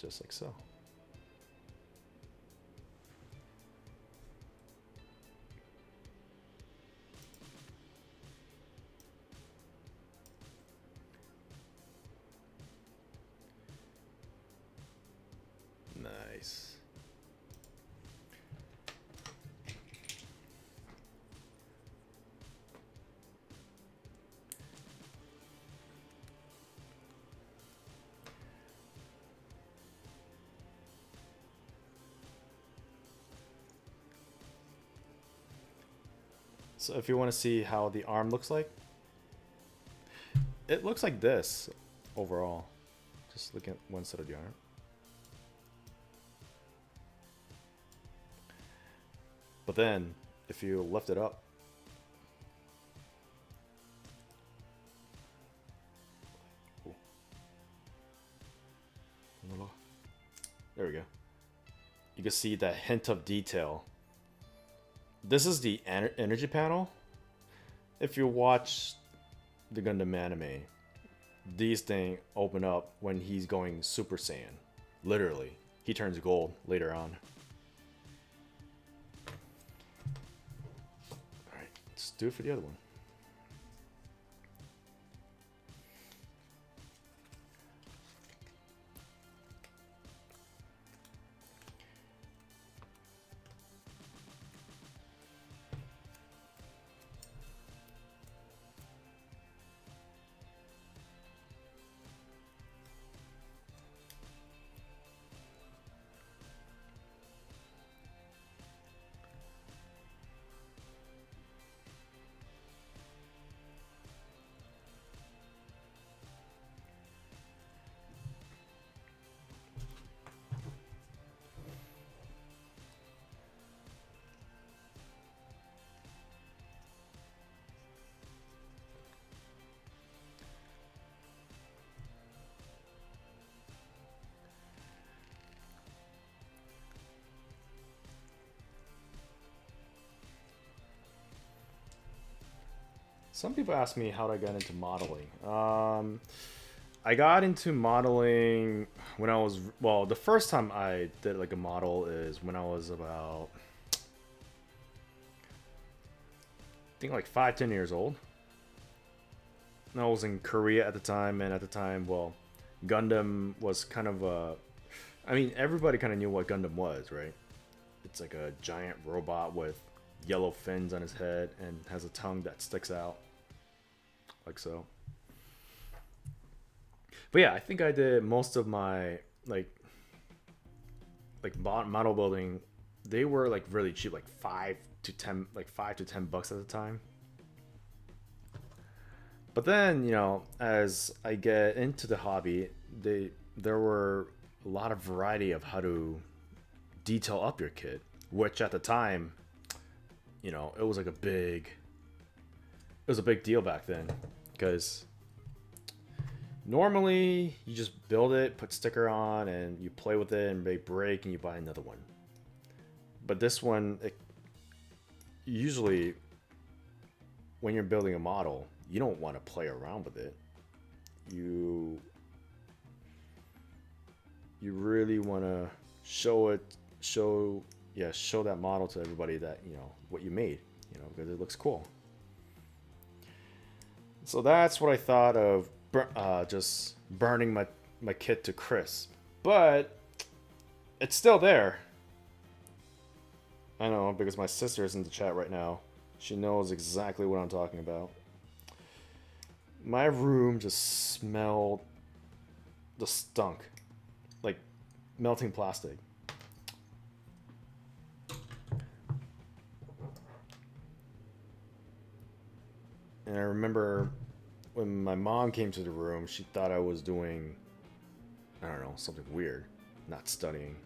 Just like so. Nice. So if you want to see how the arm looks like, it looks like this overall. Just look at one side of the arm. But then, if you lift it up, there we go. You can see that hint of detail. This is the energy panel. If you watch the Gundam anime, these things open up when he's going Super Saiyan. Literally. He turns gold later on. Alright, let's do it for the other one. Some people ask me how I got into modeling. I got into modeling when I was, well, the first time I did like a model is when I was about, I think like 5-10 years old. And I was in Korea at the time, and at the time, well, Gundam was kind of a, I mean, everybody kind of knew what Gundam was, right? It's like a giant robot with yellow fins on his head and has a tongue that sticks out. Like so. But yeah, I think I did most of my like model building. They were like really cheap, like 5 to 10 bucks at the time. But then, you know, as I get into the hobby, there were a lot of variety of how to detail up your kit, which at the time, you know, it was like a big deal back then. Because normally you just build it, put sticker on, and you play with it, and they break, and you buy another one. But this one, usually when you're building a model, you don't want to play around with it. You really want to show yeah, show that model to everybody that, you know, what you made, you know, because it looks cool. So that's what I thought of, just burning my kit to crisp. But it's still there. I know, because my sister is in the chat right now. She knows exactly what I'm talking about. My room just smelled the stunk. Like melting plastic. And I remember when my mom came to the room, she thought I was doing, I don't know, something weird, not studying.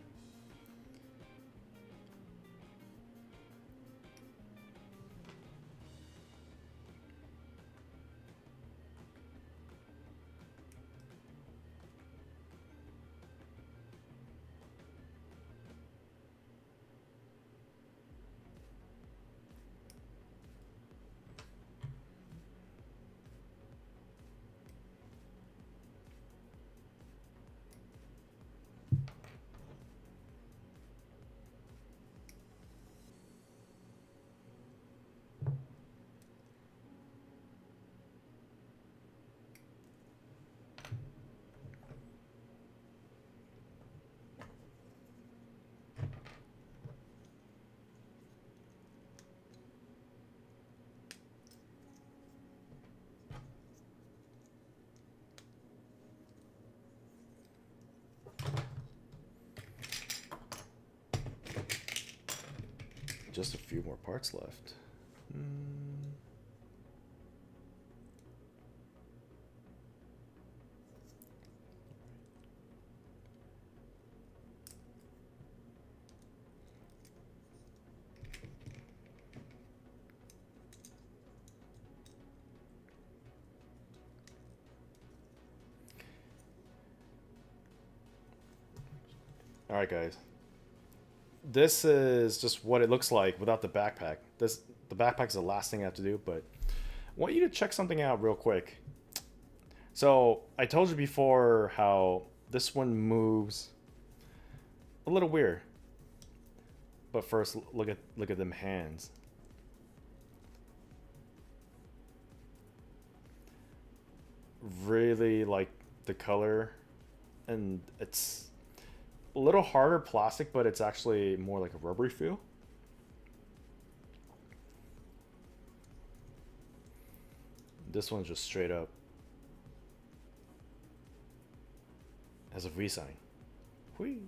Just a few more parts left. Alright guys. This is just what it looks like without the backpack. The backpack is the last thing I have to do, but I want you to check something out real quick. So I told you before how this one moves a little weird. But first, look at them hands. Really like the color, and it's a little harder plastic, but it's actually more like a rubbery feel. This one's just straight up has a V sign. Whee.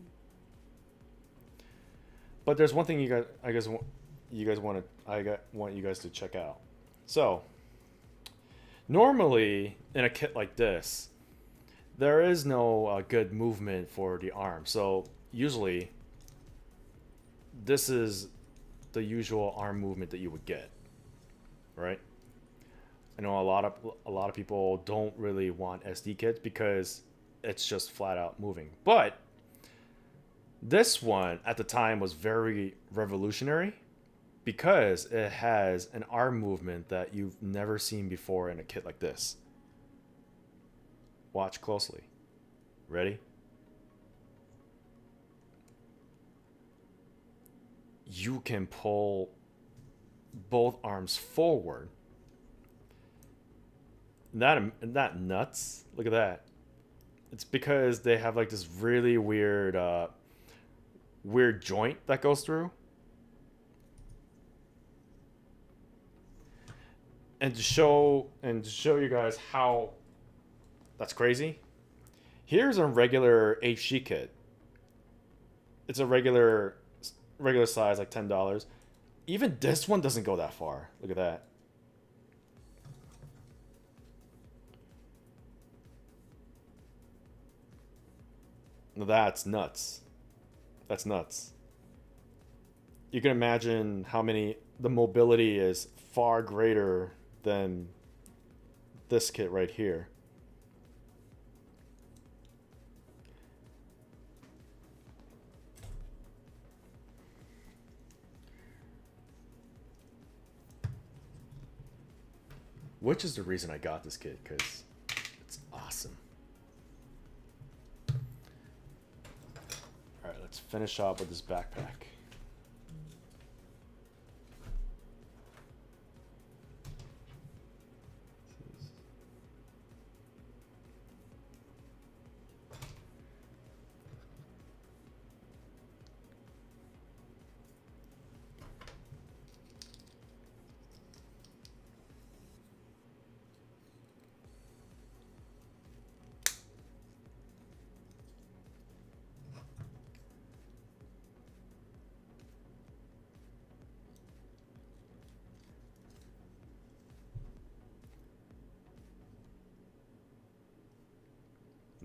But there's one thing want you guys to check out. So normally in a kit like this, there is no good movement for the arm. So usually this is the usual arm movement that you would get, right? I know a lot of people don't really want SD kits because it's just flat out moving. But this one at the time was very revolutionary because it has an arm movement that you've never seen before in a kit like this. Watch closely. Ready? You can pull both arms forward. Isn't that nuts? Look at that. It's because they have like this really weird joint that goes through. And to show you guys how that's crazy, here's a regular HG kit. It's a regular size, like $10. Even this one doesn't go that far. Look at that. That's nuts. That's nuts. You can imagine how many the mobility is far greater than this kit right here. Which is the reason I got this kit, because it's awesome. Alright, let's finish up with this backpack.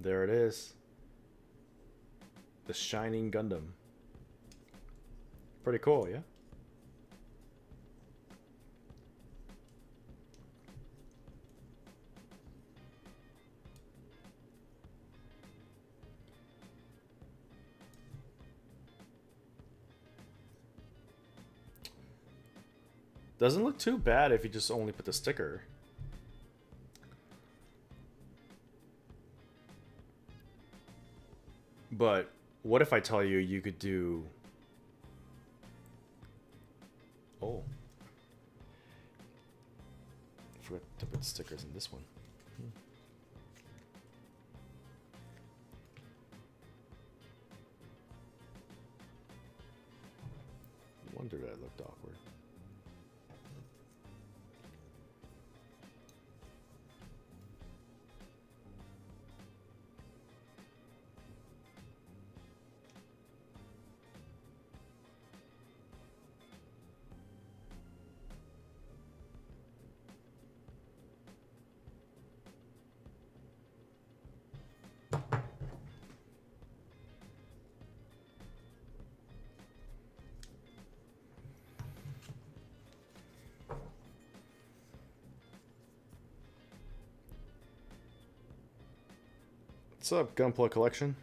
There it is. The Shining Gundam. Pretty cool, yeah? Doesn't look too bad if you just only put the sticker. But what if I tell you you could do... Oh. I forgot to put stickers in this one. No wonder that looked awkward. What's up, Gunpla Collection?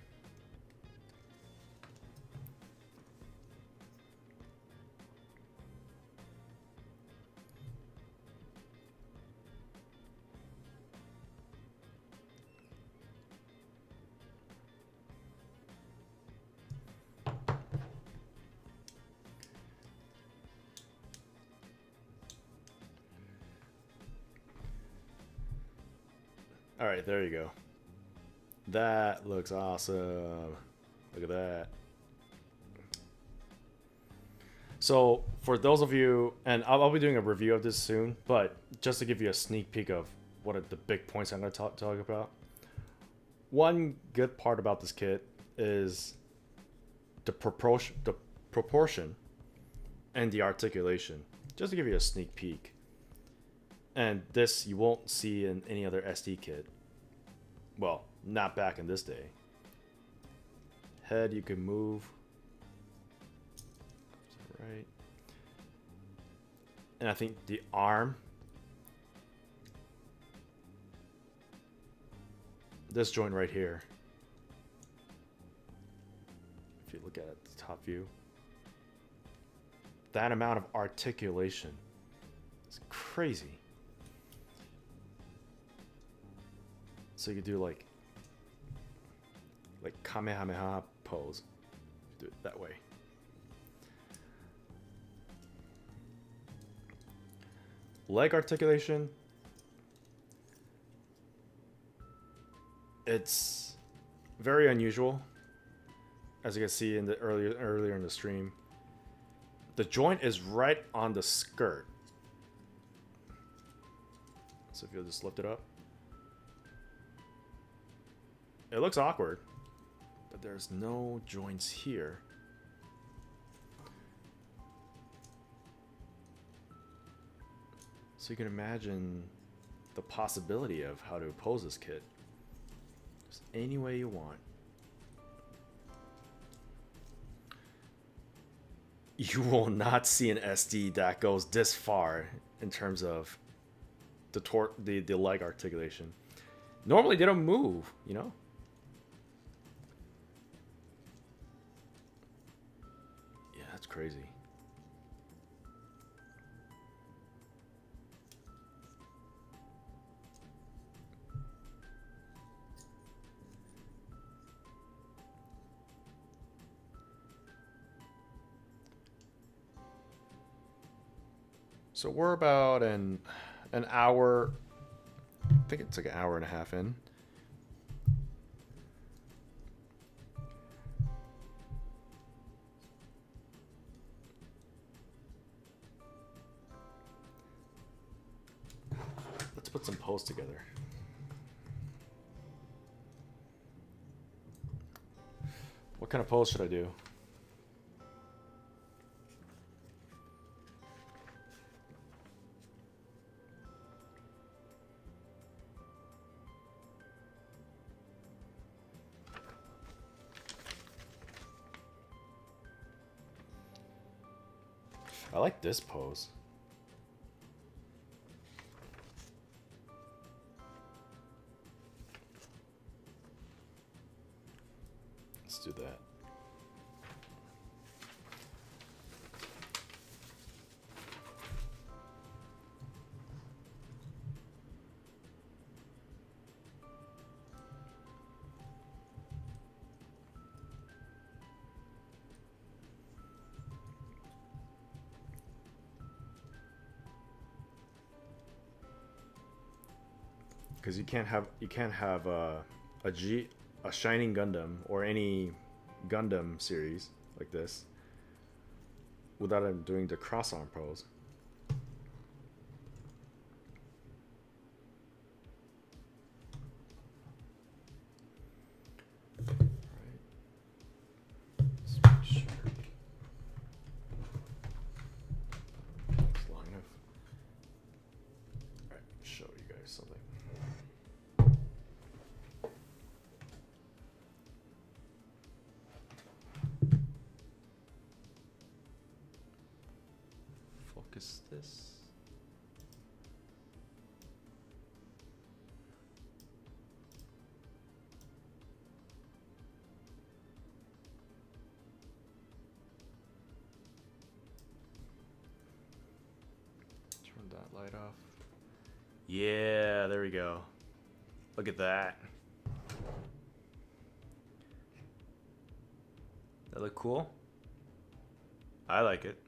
All right, there you go. That looks awesome. Look at that. So for those of you, and I'll be doing a review of this soon, but just to give you a sneak peek of what are the big points I'm going to talk about. One good part about this kit is the proportion and the articulation. Just to give you a sneak peek. And this you won't see in any other SD kit. Well, not back in this day. Head you can move. Right. And I think the arm. This joint right here. If you look at it, the top view. That amount of articulation. It's crazy. So you could do like Kamehameha pose. Do it that way. Leg articulation. It's very unusual. As you can see in the earlier in the stream. The joint is right on the skirt. So if you'll just lift it up. It looks awkward, but there's no joints here. So you can imagine the possibility of how to pose this kit. Just any way you want. You will not see an SD that goes this far in terms of the leg articulation. Normally they don't move, you know? That's crazy. So we're about an hour. I think it's like an hour and a half in. Let's put some posts together. What kind of post should I do? I like this pose. Let's do that. Because you can't have a Shining Gundam or any Gundam series like this without him doing the cross arm pose. This. Turn that light off. Yeah, there we go. Look at that. That look cool? I like it.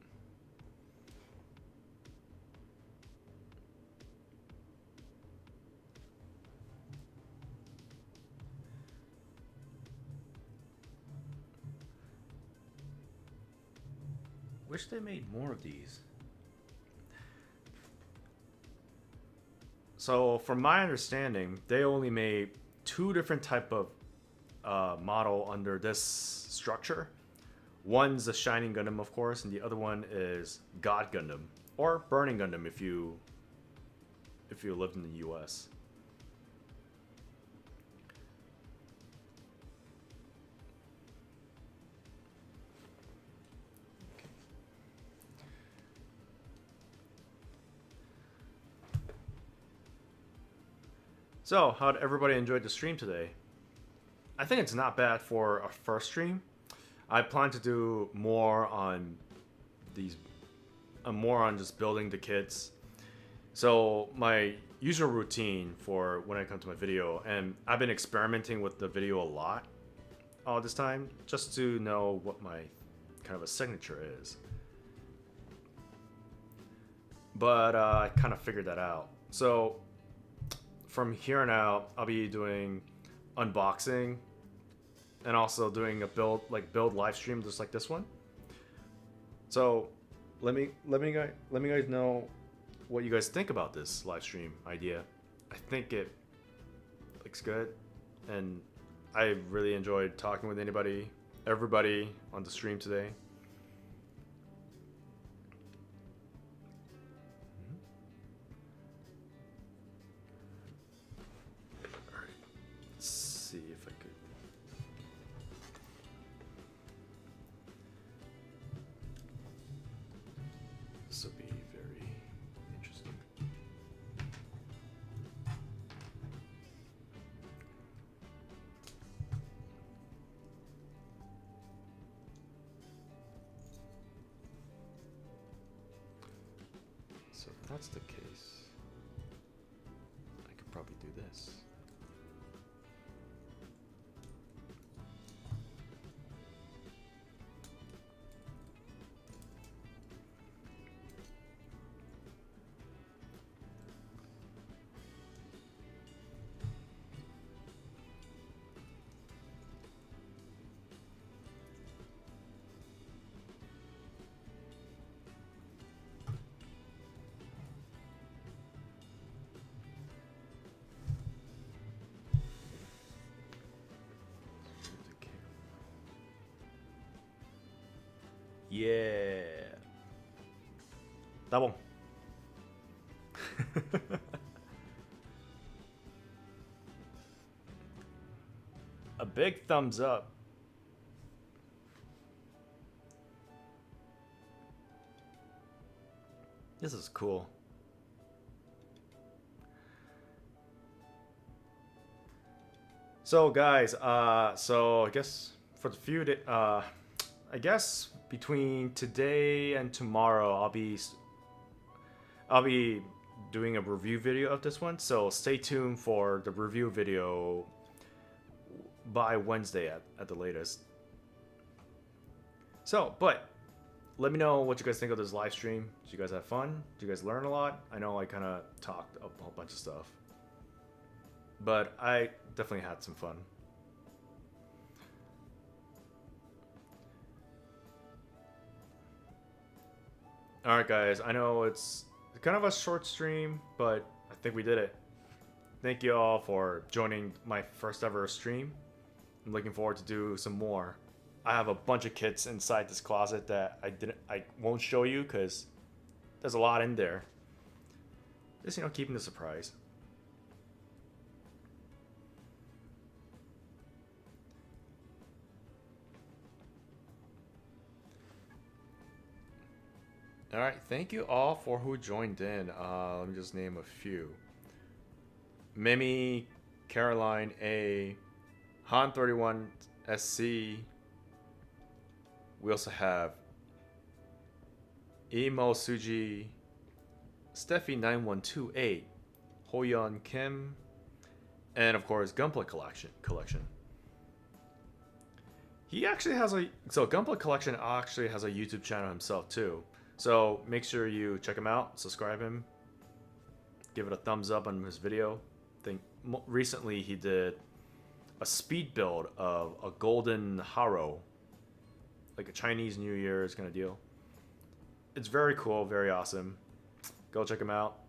Wish they made more of these. So from my understanding, they only made 2 different type of model under this structure. One's the Shining Gundam, of course, and the other one is God Gundam, or Burning Gundam if you lived in the US. So, how did everybody enjoy the stream today? I think it's not bad for a first stream. I plan to do more on just building the kits. So my usual routine for when I come to my video, and I've been experimenting with the video a lot all this time, just to know what my kind of a signature is. But I kind of figured that out. So from here on out, I'll be doing unboxing and also doing a build live stream just like this one. So let me guys know what you guys think about this live stream idea. I think it looks good, and I really enjoyed talking with everybody on the stream today. This will be very interesting. So if that's the case, I could probably do this. Yeah. Tá bom. A big thumbs up. This is cool. So guys, so I guess for the few I guess between today and tomorrow, I'll be doing a review video of this one. So stay tuned for the review video by Wednesday at the latest. So, but let me know what you guys think of this live stream. Did you guys have fun? Did you guys learn a lot? I know I kind of talked a whole bunch of stuff, but I definitely had some fun. Alright guys, I know it's kind of a short stream, but I think we did it. Thank you all for joining my first ever stream. I'm looking forward to do some more. I have a bunch of kits inside this closet that I won't show you because there's a lot in there. Just, keeping the surprise. Alright, thank you all for who joined in. Let me just name a few. Mimi, Caroline A, Han31 SC. We also have Emo Suji, Steffi9128, Hoyeon Kim, and of course Gunpla Collection. He actually has Gunpla Collection actually has a YouTube channel himself too. So make sure you check him out, subscribe him, give it a thumbs up on his video. I think recently he did a speed build of a golden Haro, like a Chinese New Year's kind of deal. It's very cool, very awesome. Go check him out.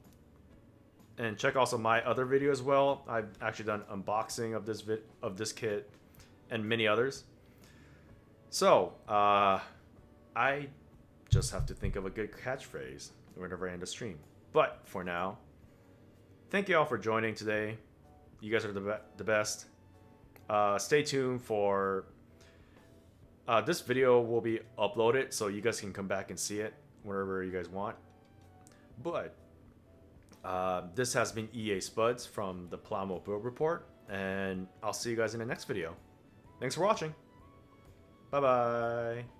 And check also my other video as well. I've actually done unboxing of this kit and many others. So, I just have to think of a good catchphrase whenever I end a stream. But for now, thank you all for joining today. You guys are the best. Stay tuned for this video will be uploaded, so you guys can come back and see it whenever you guys want. But this has been EA Spuds from the Plamo Build Report, and I'll see you guys in the next video. Thanks for watching. Bye bye.